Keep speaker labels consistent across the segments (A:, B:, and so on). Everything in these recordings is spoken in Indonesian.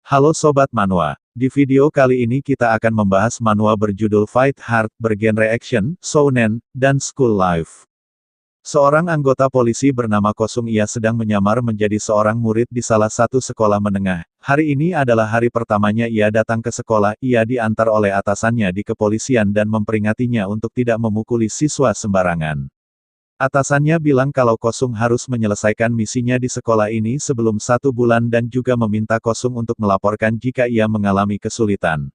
A: Halo Sobat Manhwa, di video kali ini kita akan membahas manhwa berjudul Fight Hard, bergenre action, shounen, dan school life. Seorang anggota polisi bernama Kosung ia sedang menyamar menjadi seorang murid di salah satu sekolah menengah. Hari ini adalah hari pertamanya ia datang ke sekolah, ia diantar oleh atasannya di kepolisian dan memperingatinya untuk tidak memukuli siswa sembarangan. Atasannya bilang kalau Kosung harus menyelesaikan misinya di sekolah ini sebelum 1 bulan dan juga meminta Kosung untuk melaporkan jika ia mengalami kesulitan.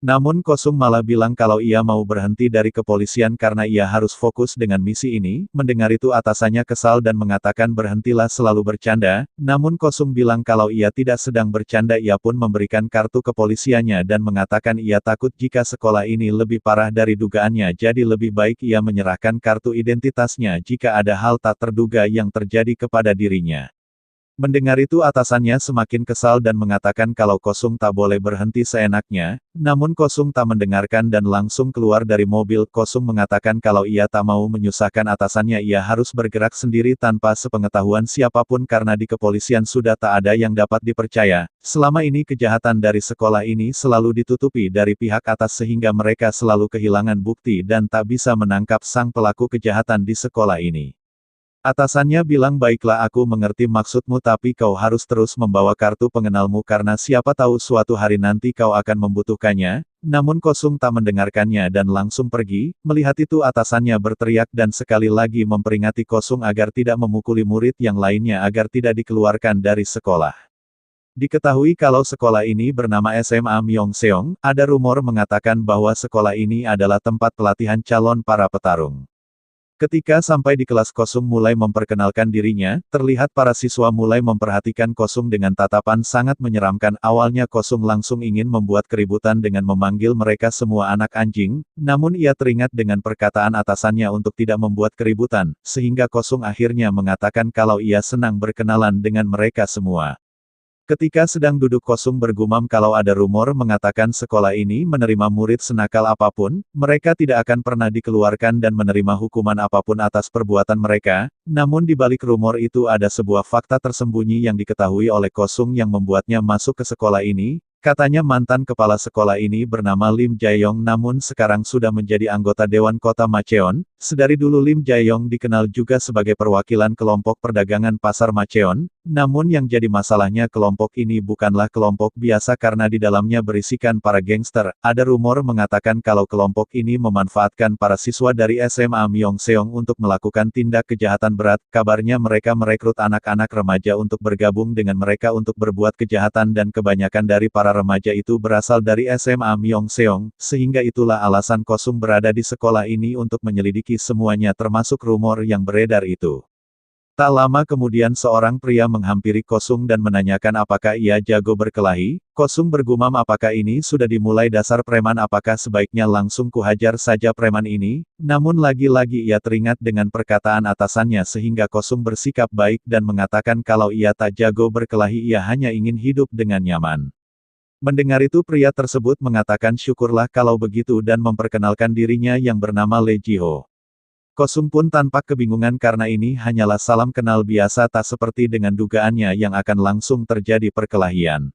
A: Namun Kosung malah bilang kalau ia mau berhenti dari kepolisian karena ia harus fokus dengan misi ini. Mendengar itu atasannya kesal dan mengatakan berhentilah selalu bercanda, namun Kosung bilang kalau ia tidak sedang bercanda. Ia pun memberikan kartu kepolisiannya dan mengatakan ia takut jika sekolah ini lebih parah dari dugaannya, jadi lebih baik ia menyerahkan kartu identitasnya jika ada hal tak terduga yang terjadi kepada dirinya. Mendengar itu atasannya semakin kesal dan mengatakan kalau Kosung tak boleh berhenti seenaknya, namun Kosung tak mendengarkan dan langsung keluar dari mobil. Kosung mengatakan kalau ia tak mau menyusahkan atasannya, ia harus bergerak sendiri tanpa sepengetahuan siapapun karena di kepolisian sudah tak ada yang dapat dipercaya. Selama ini kejahatan dari sekolah ini selalu ditutupi dari pihak atas sehingga mereka selalu kehilangan bukti dan tak bisa menangkap sang pelaku kejahatan di sekolah ini. Atasannya bilang baiklah aku mengerti maksudmu tapi kau harus terus membawa kartu pengenalmu karena siapa tahu suatu hari nanti kau akan membutuhkannya. Namun Kosung tak mendengarkannya dan langsung pergi. Melihat itu atasannya berteriak dan sekali lagi memperingati Kosung agar tidak memukuli murid yang lainnya agar tidak dikeluarkan dari sekolah. Diketahui kalau sekolah ini bernama SMA Myeongseong, ada rumor mengatakan bahwa sekolah ini adalah tempat pelatihan calon para petarung. Ketika sampai di kelas Kosung mulai memperkenalkan dirinya, terlihat para siswa mulai memperhatikan Kosung dengan tatapan sangat menyeramkan. Awalnya Kosung langsung ingin membuat keributan dengan memanggil mereka semua anak anjing, namun ia teringat dengan perkataan atasannya untuk tidak membuat keributan, sehingga Kosung akhirnya mengatakan kalau ia senang berkenalan dengan mereka semua. Ketika sedang duduk Kosung bergumam kalau ada rumor mengatakan sekolah ini menerima murid senakal apapun, mereka tidak akan pernah dikeluarkan dan menerima hukuman apapun atas perbuatan mereka. Namun di balik rumor itu ada sebuah fakta tersembunyi yang diketahui oleh Kosung yang membuatnya masuk ke sekolah ini. Katanya mantan kepala sekolah ini bernama Lim Jae-yong namun sekarang sudah menjadi anggota Dewan Kota Macheon. Sedari dulu Lim Jae-yong dikenal juga sebagai perwakilan kelompok perdagangan pasar Macheon. Namun yang jadi masalahnya kelompok ini bukanlah kelompok biasa karena di dalamnya berisikan para gangster. Ada rumor mengatakan kalau kelompok ini memanfaatkan para siswa dari SMA Myeongseong untuk melakukan tindak kejahatan berat. Kabarnya mereka merekrut anak-anak remaja untuk bergabung dengan mereka untuk berbuat kejahatan dan kebanyakan dari para remaja itu berasal dari SMA Myeongseong, sehingga itulah alasan Kosung berada di sekolah ini untuk menyelidiki semuanya termasuk rumor yang beredar itu. Tak lama kemudian seorang pria menghampiri Kosung dan menanyakan apakah ia jago berkelahi. Kosung bergumam apakah ini sudah dimulai dasar preman, apakah sebaiknya langsung kuhajar saja preman ini. Namun lagi-lagi ia teringat dengan perkataan atasannya sehingga Kosung bersikap baik dan mengatakan kalau ia tak jago berkelahi, ia hanya ingin hidup dengan nyaman. Mendengar itu pria tersebut mengatakan syukurlah kalau begitu dan memperkenalkan dirinya yang bernama Lee Ji-ho. Kosung pun tanpa kebingungan karena ini hanyalah salam kenal biasa tak seperti dengan dugaannya yang akan langsung terjadi perkelahian.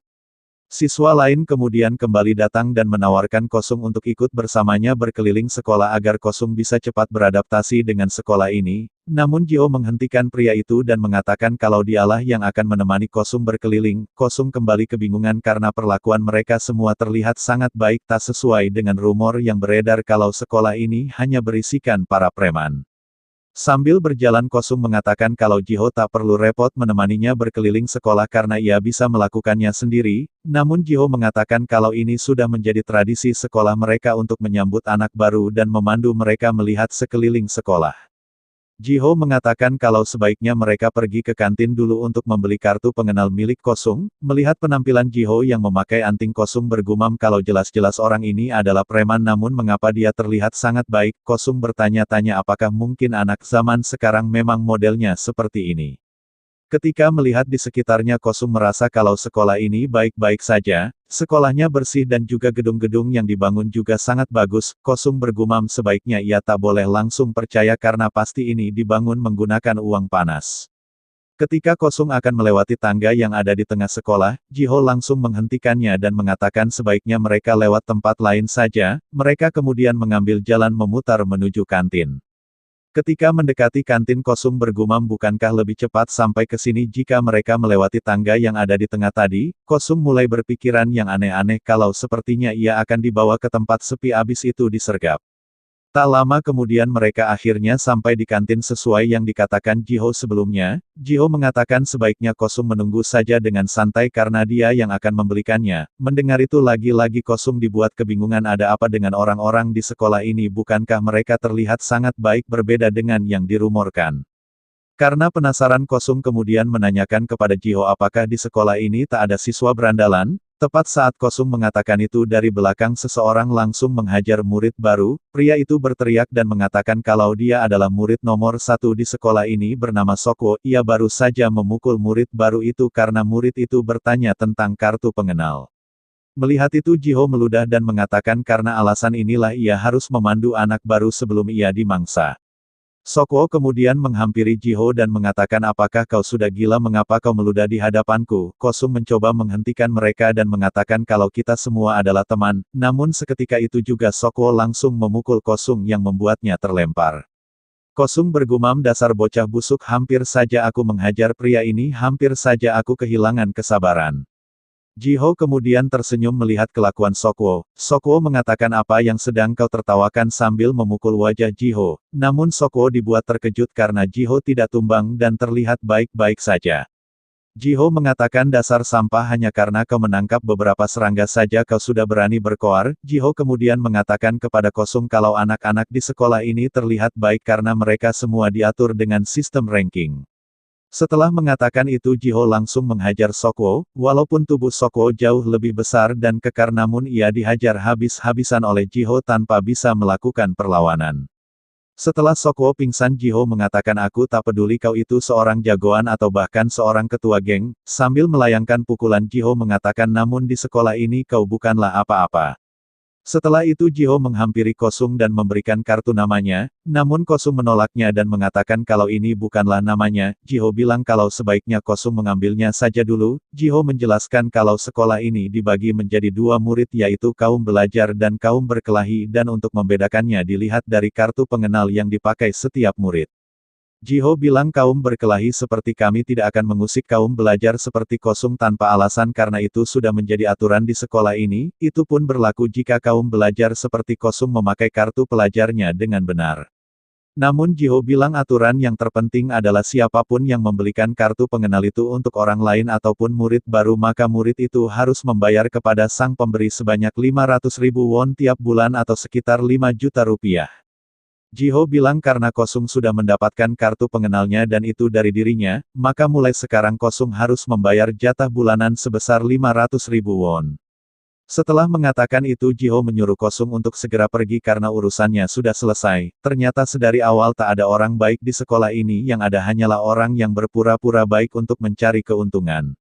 A: Siswa lain kemudian kembali datang dan menawarkan Kosung untuk ikut bersamanya berkeliling sekolah agar Kosung bisa cepat beradaptasi dengan sekolah ini. Namun Ji-ho menghentikan pria itu dan mengatakan kalau dialah yang akan menemani Kosung berkeliling. Kosung kembali kebingungan karena perlakuan mereka semua terlihat sangat baik, tak sesuai dengan rumor yang beredar kalau sekolah ini hanya berisikan para preman. Sambil berjalan Kosung mengatakan kalau Ji-ho tak perlu repot menemaninya berkeliling sekolah karena ia bisa melakukannya sendiri. Namun Ji-ho mengatakan kalau ini sudah menjadi tradisi sekolah mereka untuk menyambut anak baru dan memandu mereka melihat sekeliling sekolah. Ji-ho mengatakan kalau sebaiknya mereka pergi ke kantin dulu untuk membeli kartu pengenal milik Kosung. Melihat penampilan Ji-ho yang memakai anting, Kosung bergumam kalau jelas-jelas orang ini adalah preman, namun mengapa dia terlihat sangat baik. Kosung bertanya-tanya apakah mungkin anak zaman sekarang memang modelnya seperti ini. Ketika melihat di sekitarnya Kosung merasa kalau sekolah ini baik-baik saja, sekolahnya bersih dan juga gedung-gedung yang dibangun juga sangat bagus. Kosung bergumam sebaiknya ia tak boleh langsung percaya karena pasti ini dibangun menggunakan uang panas. Ketika Kosung akan melewati tangga yang ada di tengah sekolah, Jiho langsung menghentikannya dan mengatakan sebaiknya mereka lewat tempat lain saja. Mereka kemudian mengambil jalan memutar menuju kantin. Ketika mendekati kantin, Kosung bergumam, bukankah lebih cepat sampai ke sini jika mereka melewati tangga yang ada di tengah tadi? Kosung mulai berpikiran yang aneh-aneh kalau sepertinya ia akan dibawa ke tempat sepi abis itu disergap. Tak lama kemudian mereka akhirnya sampai di kantin sesuai yang dikatakan Jiho sebelumnya. Jiho mengatakan sebaiknya Kosung menunggu saja dengan santai karena dia yang akan membelikannya. Mendengar itu lagi-lagi Kosung dibuat kebingungan, ada apa dengan orang-orang di sekolah ini, bukankah mereka terlihat sangat baik berbeda dengan yang dirumorkan. Karena penasaran Kosung kemudian menanyakan kepada Jiho apakah di sekolah ini tak ada siswa berandalan. Tepat saat Kosung mengatakan itu, dari belakang seseorang langsung menghajar murid baru. Pria itu berteriak dan mengatakan kalau dia adalah murid nomor 1 di sekolah ini bernama Sokwo. Ia baru saja memukul murid baru itu karena murid itu bertanya tentang kartu pengenal. Melihat itu Jiho meludah dan mengatakan karena alasan inilah ia harus memandu anak baru sebelum ia dimangsa. Sokwo kemudian menghampiri Jiho dan mengatakan, apakah kau sudah gila, mengapa kau meludah di hadapanku? Kosung mencoba menghentikan mereka dan mengatakan kalau kita semua adalah teman, namun seketika itu juga Sokwo langsung memukul Kosung yang membuatnya terlempar. Kosung bergumam, dasar bocah busuk, hampir saja aku menghajar pria ini, hampir saja aku kehilangan kesabaran. Jiho kemudian tersenyum melihat kelakuan Sokwo. Sokwo mengatakan, apa yang sedang kau tertawakan, sambil memukul wajah Jiho. Namun Sokwo dibuat terkejut karena Jiho tidak tumbang dan terlihat baik-baik saja. Jiho mengatakan, dasar sampah, hanya karena kau menangkap beberapa serangga saja kau sudah berani berkoar. Jiho kemudian mengatakan kepada Kosung kalau anak-anak di sekolah ini terlihat baik karena mereka semua diatur dengan sistem ranking. Setelah mengatakan itu Jiho langsung menghajar Sokwo. Walaupun tubuh Sokwo jauh lebih besar dan kekar, namun ia dihajar habis-habisan oleh Jiho tanpa bisa melakukan perlawanan. Setelah Sokwo pingsan, Jiho mengatakan, aku tak peduli kau itu seorang jagoan atau bahkan seorang ketua geng. Sambil melayangkan pukulan, Jiho mengatakan, namun di sekolah ini kau bukanlah apa-apa. Setelah itu Jiho menghampiri Kosung dan memberikan kartu namanya, namun Kosung menolaknya dan mengatakan kalau ini bukanlah namanya. Jiho bilang kalau sebaiknya Kosung mengambilnya saja dulu. Jiho menjelaskan kalau sekolah ini dibagi menjadi 2 murid, yaitu kaum belajar dan kaum berkelahi, dan untuk membedakannya dilihat dari kartu pengenal yang dipakai setiap murid. Jiho bilang kaum berkelahi seperti kami tidak akan mengusik kaum belajar seperti Kosung tanpa alasan karena itu sudah menjadi aturan di sekolah ini. Itu pun berlaku jika kaum belajar seperti Kosung memakai kartu pelajarnya dengan benar. Namun Jiho bilang aturan yang terpenting adalah siapapun yang membelikan kartu pengenal itu untuk orang lain ataupun murid baru, maka murid itu harus membayar kepada sang pemberi sebanyak 500.000 won tiap bulan atau sekitar 5 juta rupiah. Jiho bilang karena Kosung sudah mendapatkan kartu pengenalnya dan itu dari dirinya, maka mulai sekarang Kosung harus membayar jatah bulanan sebesar 500.000 won. Setelah mengatakan itu Jiho menyuruh Kosung untuk segera pergi karena urusannya sudah selesai. Ternyata sedari awal tak ada orang baik di sekolah ini, yang ada hanyalah orang yang berpura-pura baik untuk mencari keuntungan.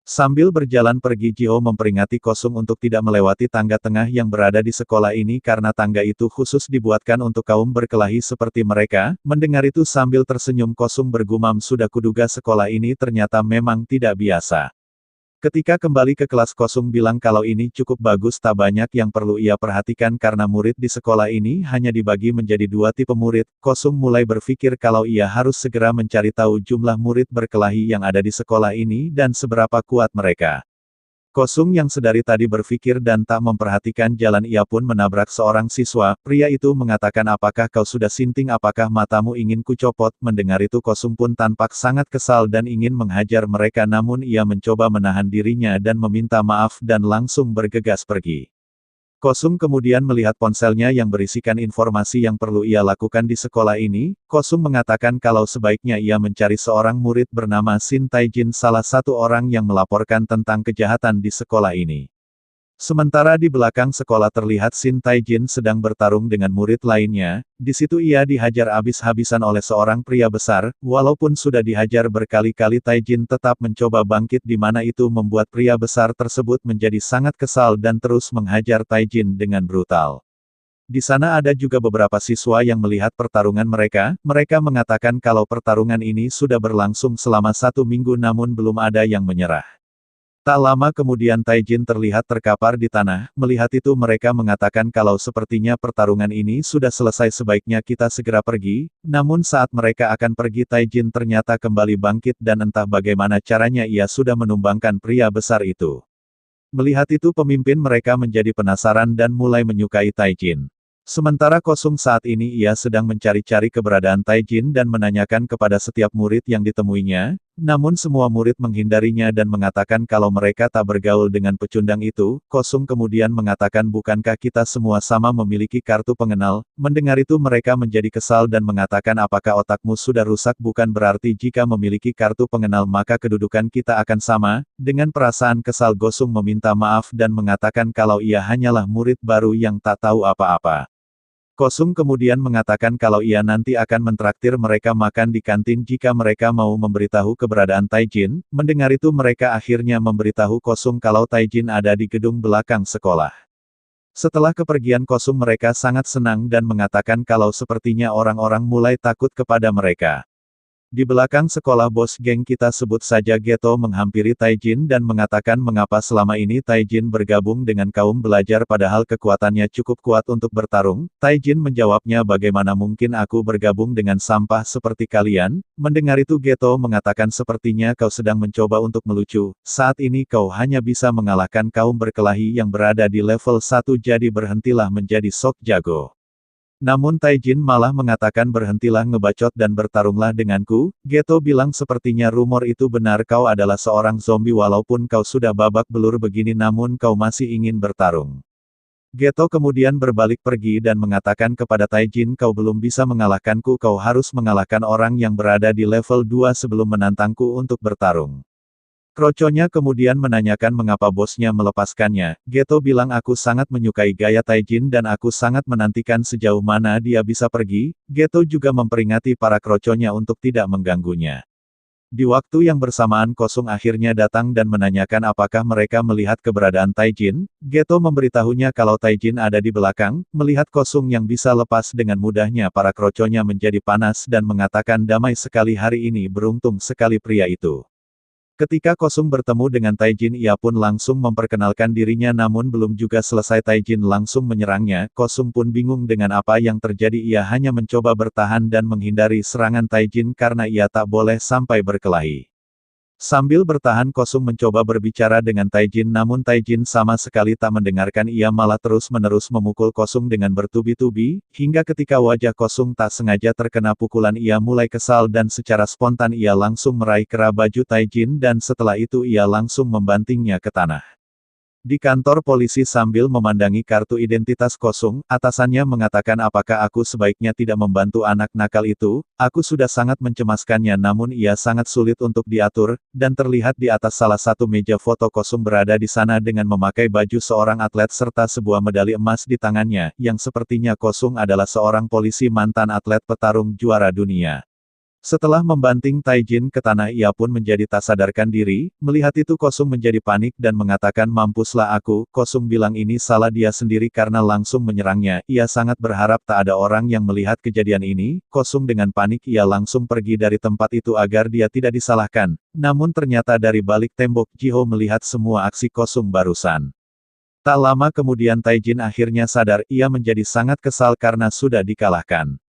A: Sambil berjalan pergi Jiho memperingati Kosung untuk tidak melewati tangga tengah yang berada di sekolah ini karena tangga itu khusus dibuatkan untuk kaum berkelahi seperti mereka. Mendengar itu sambil tersenyum Kosung bergumam, sudah kuduga sekolah ini ternyata memang tidak biasa. Ketika kembali ke kelas Kosung bilang kalau ini cukup bagus, tak banyak yang perlu ia perhatikan karena murid di sekolah ini hanya dibagi menjadi 2 tipe murid. Kosung mulai berpikir kalau ia harus segera mencari tahu jumlah murid berkelahi yang ada di sekolah ini dan seberapa kuat mereka. Kosung yang sedari tadi berpikir dan tak memperhatikan jalan, ia pun menabrak seorang siswa. Pria itu mengatakan, apakah kau sudah sinting, apakah matamu ingin kucopot? Mendengar itu Kosung pun tampak sangat kesal dan ingin menghajar mereka, namun ia mencoba menahan dirinya dan meminta maaf dan langsung bergegas pergi. Kosung kemudian melihat ponselnya yang berisikan informasi yang perlu ia lakukan di sekolah ini. Kosung mengatakan kalau sebaiknya ia mencari seorang murid bernama Shin Tae-jin, salah satu orang yang melaporkan tentang kejahatan di sekolah ini. Sementara di belakang sekolah terlihat Shin Tae-jin sedang bertarung dengan murid lainnya. Di situ ia dihajar habis-habisan oleh seorang pria besar. Walaupun sudah dihajar berkali-kali, Tae-jin tetap mencoba bangkit, di mana itu membuat pria besar tersebut menjadi sangat kesal dan terus menghajar Tae-jin dengan brutal. Di sana ada juga beberapa siswa yang melihat pertarungan mereka, mereka mengatakan kalau pertarungan ini sudah berlangsung selama 1 minggu namun belum ada yang menyerah. Tak lama kemudian Taijin terlihat terkapar di tanah, melihat itu mereka mengatakan kalau sepertinya pertarungan ini sudah selesai sebaiknya kita segera pergi, namun saat mereka akan pergi Taijin ternyata kembali bangkit dan entah bagaimana caranya ia sudah menumbangkan pria besar itu. Melihat itu pemimpin mereka menjadi penasaran dan mulai menyukai Taijin. Sementara kosong saat ini ia sedang mencari-cari keberadaan Taijin dan menanyakan kepada setiap murid yang ditemuinya, namun semua murid menghindarinya dan mengatakan kalau mereka tak bergaul dengan pecundang itu. Kosong kemudian mengatakan bukankah kita semua sama memiliki kartu pengenal. Mendengar itu mereka menjadi kesal dan mengatakan apakah otakmu sudah rusak, bukan berarti jika memiliki kartu pengenal maka kedudukan kita akan sama. Dengan perasaan kesal Gosung meminta maaf dan mengatakan kalau ia hanyalah murid baru yang tak tahu apa-apa. Kosung kemudian mengatakan kalau ia nanti akan mentraktir mereka makan di kantin jika mereka mau memberitahu keberadaan Taijin. Mendengar itu mereka akhirnya memberitahu Kosung kalau Taijin ada di gedung belakang sekolah. Setelah kepergian Kosung mereka sangat senang dan mengatakan kalau sepertinya orang-orang mulai takut kepada mereka. Di belakang sekolah bos geng kita sebut saja Geto menghampiri Taijin dan mengatakan mengapa selama ini Taijin bergabung dengan kaum belajar padahal kekuatannya cukup kuat untuk bertarung. Taijin menjawabnya bagaimana mungkin aku bergabung dengan sampah seperti kalian. Mendengar itu Geto mengatakan sepertinya kau sedang mencoba untuk melucu, saat ini kau hanya bisa mengalahkan kaum berkelahi yang berada di level 1 jadi berhentilah menjadi sok jago. Namun Taijin malah mengatakan berhentilah ngebacot dan bertarunglah denganku. Geto bilang sepertinya rumor itu benar, kau adalah seorang zombie walaupun kau sudah babak belur begini namun kau masih ingin bertarung. Geto kemudian berbalik pergi dan mengatakan kepada Taijin kau belum bisa mengalahkanku, kau harus mengalahkan orang yang berada di level 2 sebelum menantangku untuk bertarung. Kroconya kemudian menanyakan mengapa bosnya melepaskannya. Geto bilang aku sangat menyukai gaya Taijin dan aku sangat menantikan sejauh mana dia bisa pergi. Geto juga memperingati para kroconya untuk tidak mengganggunya. Di waktu yang bersamaan Kosung akhirnya datang dan menanyakan apakah mereka melihat keberadaan Taijin. Geto memberitahunya kalau Taijin ada di belakang. Melihat Kosung yang bisa lepas dengan mudahnya para kroconya menjadi panas dan mengatakan damai sekali hari ini, beruntung sekali pria itu. Ketika Kosung bertemu dengan Taijin ia pun langsung memperkenalkan dirinya namun belum juga selesai Taijin langsung menyerangnya. Kosung pun bingung dengan apa yang terjadi, ia hanya mencoba bertahan dan menghindari serangan Taijin karena ia tak boleh sampai berkelahi. Sambil bertahan Kosung mencoba berbicara dengan Taijin namun Taijin sama sekali tak mendengarkan, ia malah terus-menerus memukul Kosung dengan bertubi-tubi, hingga ketika wajah Kosung tak sengaja terkena pukulan ia mulai kesal dan secara spontan ia langsung meraih kera baju Taijin dan setelah itu ia langsung membantingnya ke tanah. Di kantor polisi sambil memandangi kartu identitas Kosung, atasannya mengatakan apakah aku sebaiknya tidak membantu anak nakal itu, aku sudah sangat mencemaskannya namun ia sangat sulit untuk diatur, dan terlihat di atas salah satu meja foto Kosung berada di sana dengan memakai baju seorang atlet serta sebuah medali emas di tangannya, yang sepertinya Kosung adalah seorang polisi mantan atlet petarung juara dunia. Setelah membanting Taijin ke tanah ia pun menjadi tak sadarkan diri, melihat itu Kosung menjadi panik dan mengatakan mampuslah aku. Kosung bilang ini salah dia sendiri karena langsung menyerangnya, ia sangat berharap tak ada orang yang melihat kejadian ini. Kosung dengan panik ia langsung pergi dari tempat itu agar dia tidak disalahkan, namun ternyata dari balik tembok Jiho melihat semua aksi Kosung barusan. Tak lama kemudian Taijin akhirnya sadar, ia menjadi sangat kesal karena sudah dikalahkan.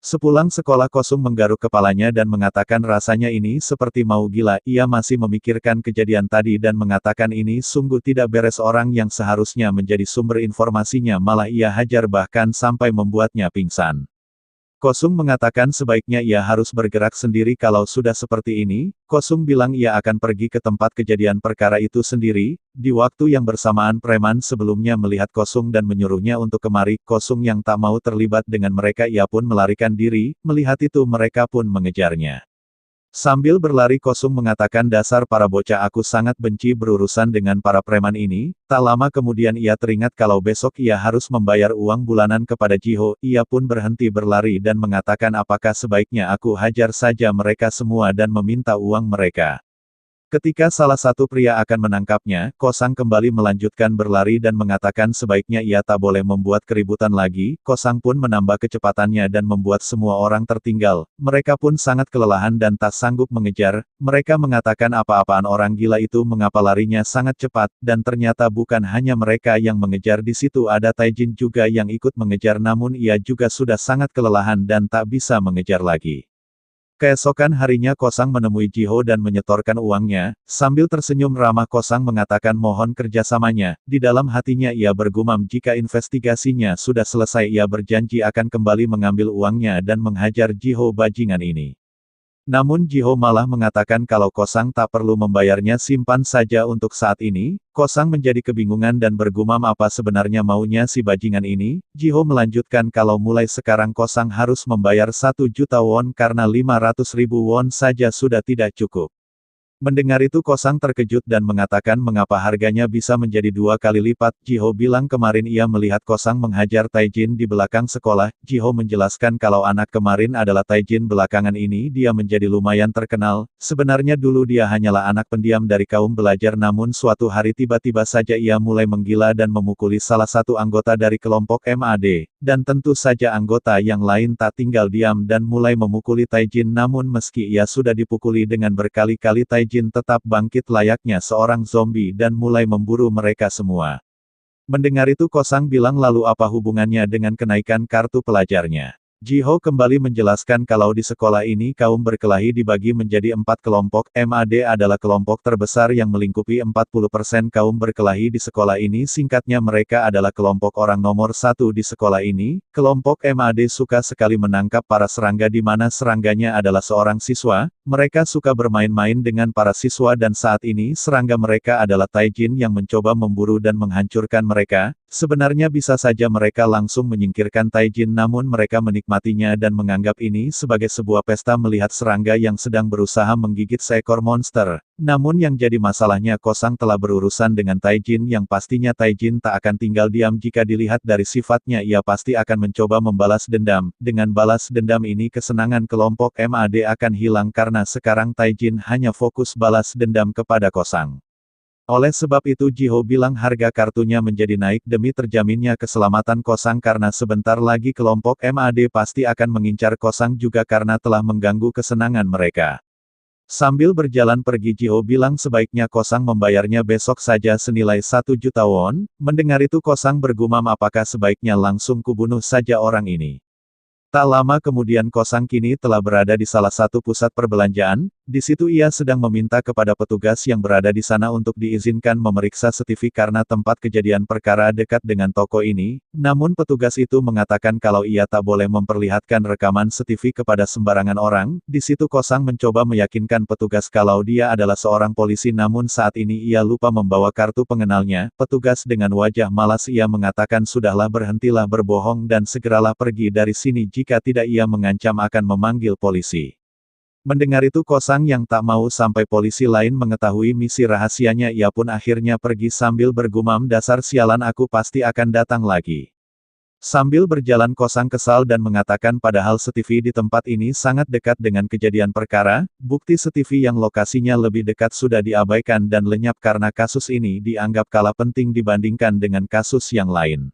A: Sepulang sekolah Kosung menggaruk kepalanya dan mengatakan rasanya ini seperti mau gila, ia masih memikirkan kejadian tadi dan mengatakan ini sungguh tidak beres, orang yang seharusnya menjadi sumber informasinya malah ia hajar bahkan sampai membuatnya pingsan. Kosung mengatakan sebaiknya ia harus bergerak sendiri kalau sudah seperti ini. Kosung bilang ia akan pergi ke tempat kejadian perkara itu sendiri. Di waktu yang bersamaan preman sebelumnya melihat Kosung dan menyuruhnya untuk kemari. Kosung yang tak mau terlibat dengan mereka ia pun melarikan diri. Melihat itu mereka pun mengejarnya. Sambil berlari Kosung mengatakan dasar para bocah, aku sangat benci berurusan dengan para preman ini. Tak lama kemudian ia teringat kalau besok ia harus membayar uang bulanan kepada Jiho, ia pun berhenti berlari dan mengatakan apakah sebaiknya aku hajar saja mereka semua dan meminta uang mereka. Ketika salah satu pria akan menangkapnya, Kosang kembali melanjutkan berlari dan mengatakan sebaiknya ia tak boleh membuat keributan lagi. Kosang pun menambah kecepatannya dan membuat semua orang tertinggal. Mereka pun sangat kelelahan dan tak sanggup mengejar. Mereka mengatakan apa-apaan orang gila itu mengapa larinya sangat cepat, dan ternyata bukan hanya mereka yang mengejar, di situ ada Taijin juga yang ikut mengejar, namun ia juga sudah sangat kelelahan dan tak bisa mengejar lagi. Keesokan harinya Kosang menemui Jiho dan menyetorkan uangnya. Sambil tersenyum ramah Kosang mengatakan mohon kerjasamanya. Di dalam hatinya ia bergumam jika investigasinya sudah selesai ia berjanji akan kembali mengambil uangnya dan menghajar Jiho bajingan ini. Namun Jiho malah mengatakan kalau Kosang tak perlu membayarnya, simpan saja untuk saat ini. Kosang menjadi kebingungan dan bergumam apa sebenarnya maunya si bajingan ini. Jiho melanjutkan kalau mulai sekarang Kosang harus membayar 1 juta won karena 500.000 won saja sudah tidak cukup. Mendengar itu Kosang terkejut dan mengatakan mengapa harganya bisa menjadi 2 kali lipat. Jiho bilang kemarin ia melihat Kosang menghajar Taijin di belakang sekolah. Jiho menjelaskan kalau anak kemarin adalah Taijin, belakangan ini dia menjadi lumayan terkenal. Sebenarnya dulu dia hanyalah anak pendiam dari kaum belajar, namun suatu hari tiba-tiba saja ia mulai menggila dan memukuli salah satu anggota dari kelompok MAD. Dan tentu saja anggota yang lain tak tinggal diam dan mulai memukuli Taijin, namun meski ia sudah dipukuli dengan berkali-kali Taijin tetap bangkit layaknya seorang zombie dan mulai memburu mereka semua. Mendengar itu Kosang bilang lalu apa hubungannya dengan kenaikan kartu pelajarnya. Jiho kembali menjelaskan kalau di sekolah ini kaum berkelahi dibagi menjadi 4 kelompok. MAD adalah kelompok terbesar yang melingkupi 40% kaum berkelahi di sekolah ini. Singkatnya mereka adalah kelompok orang nomor 1 di sekolah ini. Kelompok MAD suka sekali menangkap para serangga di mana serangganya adalah seorang siswa. Mereka suka bermain-main dengan para siswa dan saat ini serangga mereka adalah Taijin yang mencoba memburu dan menghancurkan mereka. Sebenarnya bisa saja mereka langsung menyingkirkan Taijin, namun mereka menikmatinya dan menganggap ini sebagai sebuah pesta melihat serangga yang sedang berusaha menggigit seekor monster. Namun yang jadi masalahnya Kosang telah berurusan dengan Taijin yang pastinya Taijin tak akan tinggal diam jika dilihat dari sifatnya ia pasti akan mencoba membalas dendam. Dengan balas dendam ini kesenangan kelompok MAD akan hilang karena sekarang Taijin hanya fokus balas dendam kepada Kosang. Oleh sebab itu Jiho bilang harga kartunya menjadi naik demi terjaminnya keselamatan Kosang karena sebentar lagi kelompok MAD pasti akan mengincar Kosang juga karena telah mengganggu kesenangan mereka. Sambil berjalan pergi Jiho bilang sebaiknya Kosang membayarnya besok saja senilai 1 juta won. Mendengar itu Kosang bergumam apakah sebaiknya langsung kubunuh saja orang ini. Tak lama kemudian Kosang kini telah berada di salah satu pusat perbelanjaan. Di situ ia sedang meminta kepada petugas yang berada di sana untuk diizinkan memeriksa CCTV karena tempat kejadian perkara dekat dengan toko ini. Namun petugas itu mengatakan kalau ia tak boleh memperlihatkan rekaman CCTV kepada sembarangan orang. Di situ Kosang mencoba meyakinkan petugas kalau dia adalah seorang polisi, namun saat ini ia lupa membawa kartu pengenalnya. Petugas dengan wajah malas ia mengatakan sudahlah, berhentilah berbohong dan segeralah pergi dari sini, jika tidak ia mengancam akan memanggil polisi. Mendengar itu Kosang yang tak mau sampai polisi lain mengetahui misi rahasianya, ia pun akhirnya pergi sambil bergumam dasar sialan, aku pasti akan datang lagi. Sambil berjalan Kosang kesal dan mengatakan padahal CCTV di tempat ini sangat dekat dengan kejadian perkara, bukti CCTV yang lokasinya lebih dekat sudah diabaikan dan lenyap karena kasus ini dianggap kalah penting dibandingkan dengan kasus yang lain.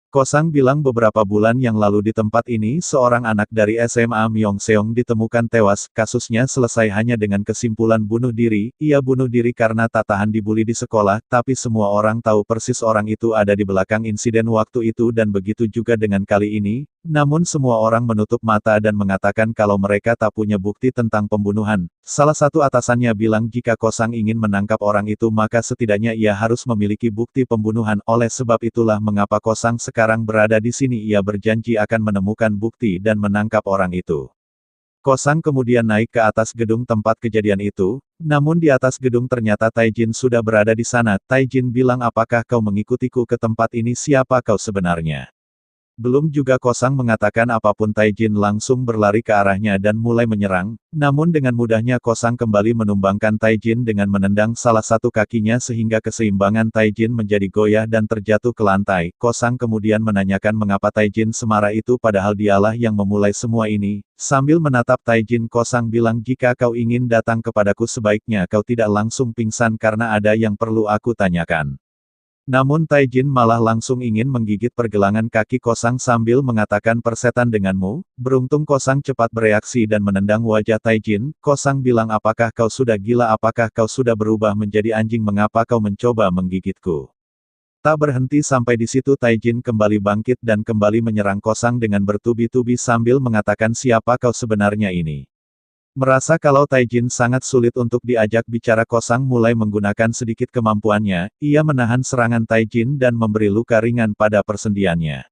A: Kosang bilang beberapa bulan yang lalu di tempat ini seorang anak dari SMA Myeongseong ditemukan tewas. Kasusnya selesai hanya dengan kesimpulan bunuh diri. Ia bunuh diri karena tak tahan dibully di sekolah, tapi semua orang tahu persis orang itu ada di belakang insiden waktu itu dan begitu juga dengan kali ini. Namun semua orang menutup mata dan mengatakan kalau mereka tak punya bukti tentang pembunuhan. Salah satu atasannya bilang jika Kosang ingin menangkap orang itu maka setidaknya ia harus memiliki bukti pembunuhan. Oleh sebab itulah mengapa Kosang sekarang berada di sini, ia berjanji akan menemukan bukti dan menangkap orang itu. Kosang kemudian naik ke atas gedung tempat kejadian itu, namun di atas gedung ternyata Taijin sudah berada di sana. Taijin bilang apakah kau mengikutiku ke tempat ini, siapa kau sebenarnya? Belum juga Kosang mengatakan apapun Taijin langsung berlari ke arahnya dan mulai menyerang, namun dengan mudahnya Kosang kembali menumbangkan Taijin dengan menendang salah satu kakinya sehingga keseimbangan Taijin menjadi goyah dan terjatuh ke lantai. Kosang kemudian menanyakan mengapa Taijin semarah itu padahal dialah yang memulai semua ini. Sambil menatap Taijin, Kosang bilang, jika kau ingin datang kepadaku sebaiknya kau tidak langsung pingsan karena ada yang perlu aku tanyakan. Namun Taijin malah langsung ingin menggigit pergelangan kaki Kosang sambil mengatakan persetan denganmu. Beruntung Kosang cepat bereaksi dan menendang wajah Taijin. Kosang bilang, apakah kau sudah gila, apakah kau sudah berubah menjadi anjing, mengapa kau mencoba menggigitku? Tak berhenti sampai di situ Taijin kembali bangkit dan kembali menyerang Kosang dengan bertubi-tubi sambil mengatakan, siapa kau sebenarnya ini? Merasa kalau Taijin sangat sulit untuk diajak bicara, Kosang mulai menggunakan sedikit kemampuannya, ia menahan serangan Taijin dan memberi luka ringan pada persendiannya.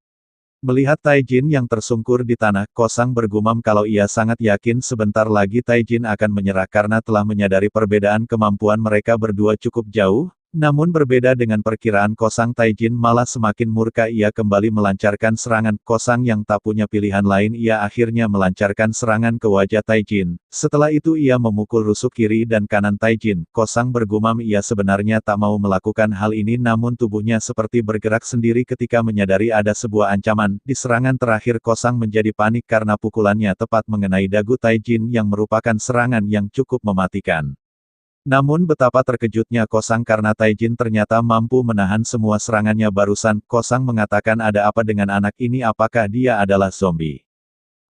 A: Melihat Taijin yang tersungkur di tanah, Kosang bergumam kalau ia sangat yakin sebentar lagi Taijin akan menyerah karena telah menyadari perbedaan kemampuan mereka berdua cukup jauh. Namun berbeda dengan perkiraan Kosang, Taijin malah semakin murka. Ia kembali melancarkan serangan. Kosang yang tak punya pilihan lain, ia akhirnya melancarkan serangan ke wajah Taijin. Setelah itu ia memukul rusuk kiri dan kanan Taijin. Kosang bergumam ia sebenarnya tak mau melakukan hal ini, namun tubuhnya seperti bergerak sendiri ketika menyadari ada sebuah ancaman. Di serangan terakhir Kosang menjadi panik karena pukulannya tepat mengenai dagu Taijin yang merupakan serangan yang cukup mematikan. Namun betapa terkejutnya Kosang karena Taijin ternyata mampu menahan semua serangannya barusan. Kosang mengatakan, ada apa dengan anak ini, apakah dia adalah zombie?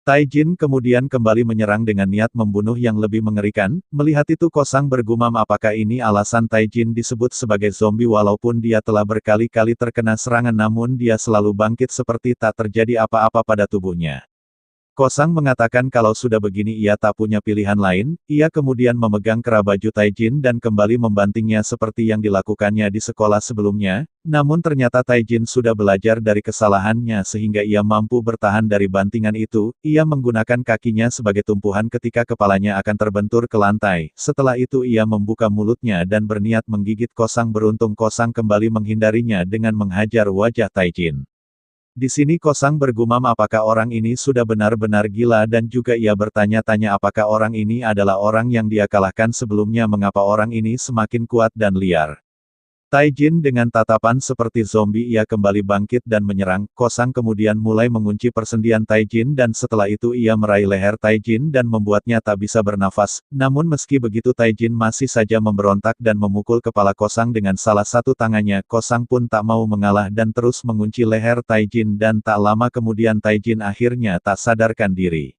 A: Taijin kemudian kembali menyerang dengan niat membunuh yang lebih mengerikan. Melihat itu Kosang bergumam, apakah ini alasan Taijin disebut sebagai zombie? Walaupun dia telah berkali-kali terkena serangan namun dia selalu bangkit seperti tak terjadi apa-apa pada tubuhnya. Kosang mengatakan kalau sudah begini ia tak punya pilihan lain. Ia kemudian memegang kera baju Taijin dan kembali membantingnya seperti yang dilakukannya di sekolah sebelumnya. Namun ternyata Taijin sudah belajar dari kesalahannya sehingga ia mampu bertahan dari bantingan itu. Ia menggunakan kakinya sebagai tumpuhan ketika kepalanya akan terbentur ke lantai. Setelah itu ia membuka mulutnya dan berniat menggigit Kosang. Beruntung Kosang kembali menghindarinya dengan menghajar wajah Taijin. Di sini Kosang bergumam apakah orang ini sudah benar-benar gila, dan juga ia bertanya-tanya apakah orang ini adalah orang yang dia kalahkan sebelumnya, mengapa orang ini semakin kuat dan liar. Taijin dengan tatapan seperti zombie ia kembali bangkit dan menyerang. Kosang kemudian mulai mengunci persendian Taijin dan setelah itu ia meraih leher Taijin dan membuatnya tak bisa bernafas. Namun meski begitu Taijin masih saja memberontak dan memukul kepala Kosang dengan salah satu tangannya. Kosang pun tak mau mengalah dan terus mengunci leher Taijin dan tak lama kemudian Taijin akhirnya tak sadarkan diri.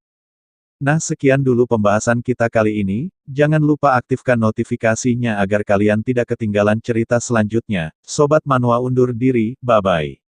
A: Nah, sekian dulu pembahasan kita kali ini. Jangan lupa aktifkan notifikasinya agar kalian tidak ketinggalan cerita selanjutnya. Sobat Manhwa undur diri, bye-bye.